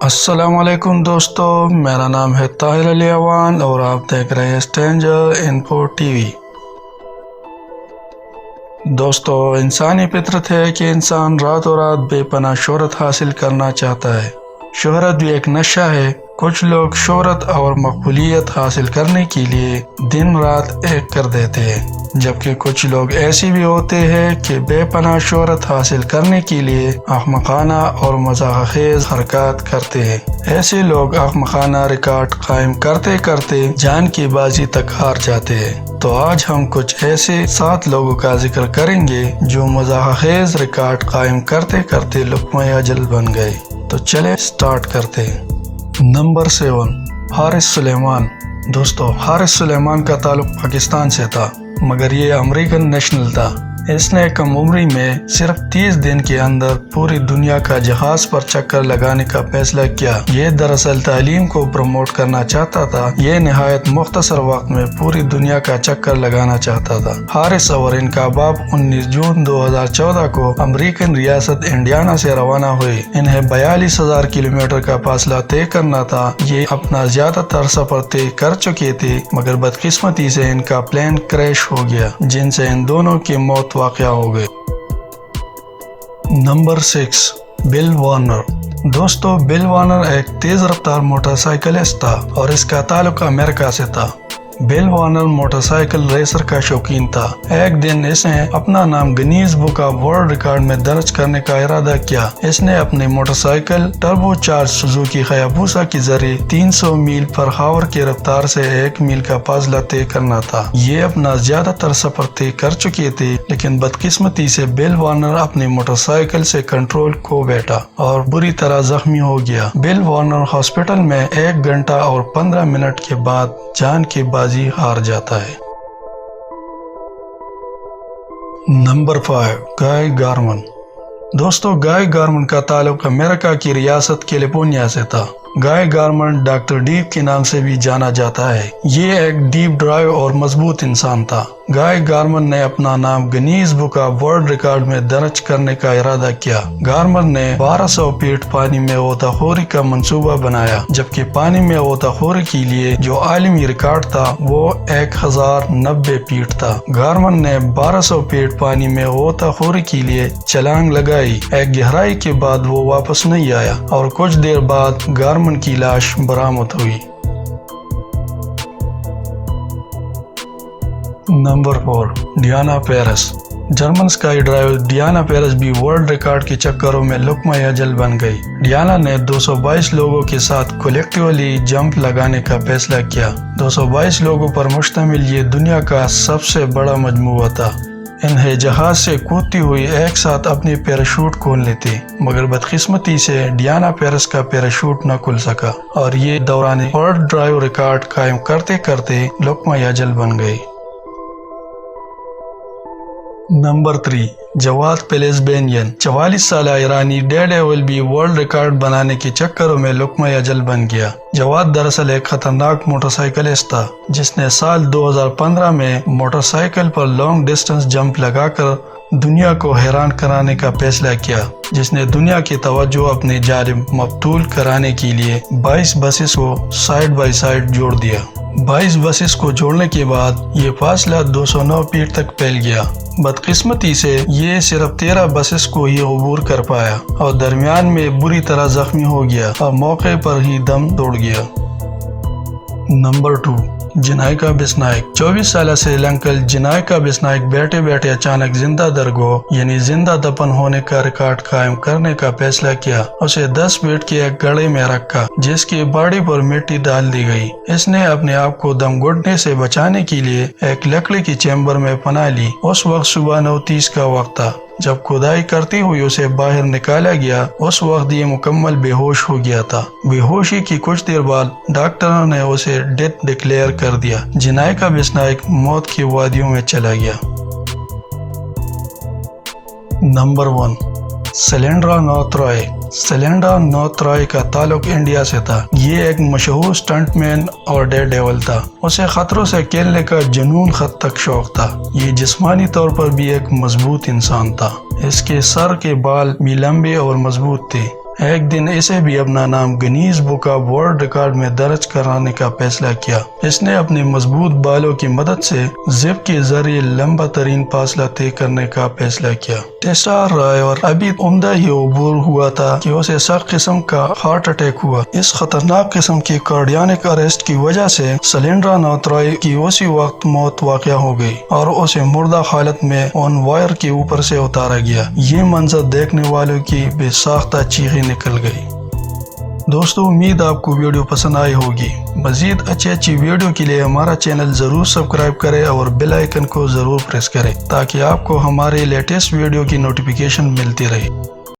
السلام علیکم دوستو، میرا نام ہے طاہر علی اوان اور آپ دیکھ رہے ہیں اسٹرینجر انفو ٹی وی۔ دوستو، انسانی فطرت ہے کہ انسان راتوں رات بے پناہ شہرت حاصل کرنا چاہتا ہے۔ شہرت بھی ایک نشہ ہے۔ کچھ لوگ شہرت اور مقبولیت حاصل کرنے کے لیے دن رات ایک کر دیتے ہیں، جبکہ کچھ لوگ ایسے بھی ہوتے ہیں کہ بے پناہ شہرت حاصل کرنے کے لیے احمقانہ اور مزاح خیز حرکات کرتے ہیں۔ ایسے لوگ احمقانہ ریکارڈ قائم کرتے کرتے جان کی بازی تک ہار جاتے ہیں۔ تو آج ہم کچھ ایسے 7 لوگوں کا ذکر کریں گے جو مزاح خیز ریکارڈ قائم کرتے کرتے لقمہ اجل بن گئے۔ تو چلے سٹارٹ کرتے ہیں۔ نمبر 7، حارث سلیمان۔ دوستو، حارث سلیمان کا تعلق پاکستان سے تھا، مگر یہ امریکن نیشنل تھا۔ اس نے کم عمری میں صرف 30 دن کے اندر پوری دنیا کا جہاز پر چکر لگانے کا فیصلہ کیا۔ یہ دراصل تعلیم کو پروموٹ کرنا چاہتا تھا۔ یہ نہایت مختصر وقت میں پوری دنیا کا چکر لگانا چاہتا تھا۔ حارث اور ان کا باپ 19 جون 2014 کو امریکن ریاست انڈیانا سے روانہ ہوئے۔ انہیں 42,000 کلومیٹر کا فاصلہ طے کرنا تھا۔ یہ اپنا زیادہ تر سفر طے کر چکے تھے، مگر بدقسمتی سے ان کا پلین کریش ہو گیا، جن سے ان دونوں کی موت واقع ہو گئے۔ نمبر 6، بل وارنر۔ دوستو، بل وارنر ایک تیز رفتار موٹر سائیکلسٹ تھا اور اس کا تعلق امریکہ سے تھا۔ Bill Warner motorcycle racer کا شوقین تھا۔ ایک دن اس نے اپنا نام Guinness book of world record میں درج کرنے کا ارادہ کیا۔ اس نے اپنی motorcycle turbo charge Suzuki Hayabusa کے ذریعے 300 میل پر آور کی رفتار سے 1 میل کا فاصلہ طے کرنا تھا۔ یہ اپنا زیادہ تر سفر طے کر چکے تھے، لیکن بدقسمتی سے بل وارنر اپنی موٹر سائیکل سے کنٹرول کھو بیٹھا اور بری طرح زخمی ہو گیا۔ بل وارنر ہاسپٹل میں 1 گھنٹہ اور 15 منٹ کے بعد جان کی بازی ہار جاتا ہے۔ نمبر 5، گائے گارمن۔ دوستو، گائے گارمن کا تعلق امریکہ کی ریاست کیلیفورنیا سے تھا۔ گائے گارمن ڈاکٹر ڈیپ کے نام سے بھی جانا جاتا ہے۔ یہ ایک ڈیپ ڈرائیو اور مضبوط انسان تھا۔ گائے گارمن نے اپنا نام Guinness book of world record میں درج کرنے کا ارادہ کیا۔ گارمن نے 1200 فیٹ پانی میں غوطہ خوری کا منصوبہ بنایا، جبکہ پانی میں غوطہ خوری کے لیے جو عالمی ریکارڈ تھا وہ 1090 فیٹ تھا۔ گارمن نے 1200 فیٹ پانی میں غوطہ خوری کے لیے چھلانگ لگائی۔ ایک گہرائی کے بعد وہ واپس نہیں آیا اور کچھ دیر بعد گارمن کی لاش برآمد ہوئی۔ Number 4، Diana Paris. German sky driver Diana Paris بھی ورلڈ ریکارڈ کے چکروں میں لقمہ اجل بن گئی۔ ڈیانا نے 222 لوگوں کے ساتھ کولیکٹیولی جمپ لگانے کا فیصلہ کیا۔ 222 لوگوں پر مشتمل یہ دنیا کا سب سے بڑا مجموعہ تھا۔ انہیں جہاز سے کودتی ہوئی ایک ساتھ اپنی پیراشوٹ کھول لی تھی، مگر بدقسمتی سے ڈیانا پیرس کا پیراشوٹ نہ کھل سکا اور یہ دوران ورلڈ ڈرائیو ریکارڈ قائم کرتے کرتے لقمہ اجل بن گئی۔ نمبر 3، جواد پلیزبینین۔ 44 سالہ ایرانی ڈیڈ ایول بھی ورلڈ ریکارڈ بنانے کے چکروں میں لقمہ اجل بن گیا۔ جواد دراصل ایک خطرناک موٹر سائیکلسٹ تھا، جس نے سال 2015 میں موٹر سائیکل پر لانگ ڈسٹنس جمپ لگا کر دنیا کو حیران کرانے کا فیصلہ کیا، جس نے دنیا کی توجہ اپنی جانب مبذول کرانے کے لیے 22 بسز کو سائیڈ بائی سائیڈ جوڑ دیا۔ 22 بسز کو جوڑنے کے بعد یہ فاصلہ 209 فیٹ تک پھیل گیا۔ بدقسمتی سے یہ صرف 13 بسز کو ہی عبور کر پایا اور درمیان میں بری طرح زخمی ہو گیا اور موقع پر ہی دم توڑ گیا۔ نمبر 2، جنائکا بسنائک۔ 24 سالہ سری لنکن جنائکا بسنائک بیٹھے بیٹھے اچانک زندہ درگو یعنی زندہ دفن ہونے کا ریکارڈ قائم کرنے کا فیصلہ کیا۔ اسے 10 فیٹ کے ایک گڑھے میں رکھا، جس کی باڈی پر مٹی ڈال دی گئی۔ اس نے اپنے آپ کو دم گھٹنے سے بچانے کے لیے ایک لکڑی کی چیمبر میں پناہ لی۔ اس وقت صبح 9:30 کا وقت تھا۔ جب کھدائی کرتے ہوئے اسے باہر نکالا گیا، اس وقت یہ مکمل بے ہوش ہو گیا تھا۔ بے ہوشی کی کچھ دیر بعد ڈاکٹروں نے اسے ڈیتھ ڈکلیئر کر دیا۔ جنائکا بسنائک موت کی وادیوں میں چلا گیا۔ نمبر 1، سیلنڈرا نارتھ رائے۔ سیلنڈرا نارتھ رائے کا تعلق انڈیا سے تھا۔ یہ ایک مشہور سٹنٹ مین اور ڈیڈ ڈیول تھا۔ اسے خطروں سے کھیلنے کا جنون حد تک شوق تھا۔ یہ جسمانی طور پر بھی ایک مضبوط انسان تھا۔ اس کے سر کے بال بھی لمبے اور مضبوط تھے۔ ایک دن اسے بھی اپنا نام Guinness book of world record میں درج کرانے کا فیصلہ کیا۔ اس نے اپنے مضبوط بالوں کی مدد سے زپ کے ذریعے لمبا ترین فاصلہ طے کرنے کا فیصلہ کیا۔ ٹیسا رائے اور ابھی عمدہ ہی عبور ہوا تھا کہ اسے سخت قسم کا ہارٹ اٹیک ہوا۔ اس خطرناک قسم کی کارڈینک اریسٹ کی وجہ سے سلینڈرا نوترائی کی اسی وقت موت واقع ہو گئی اور اسے مردہ حالت میں آن وائر کے اوپر سے اتارا گیا۔ یہ منظر دیکھنے والوں کی بے ساختہ چیخیں نکل گئی۔ دوستو، امید آپ کو ویڈیو پسند آئی ہوگی۔ مزید اچھی ویڈیو کے لیے ہمارا چینل ضرور سبسکرائب کریں اور بیل آئیکن کو ضرور پریس کریں تاکہ آپ کو ہمارے لیٹسٹ ویڈیو کی نوٹیفیکیشن ملتی رہے۔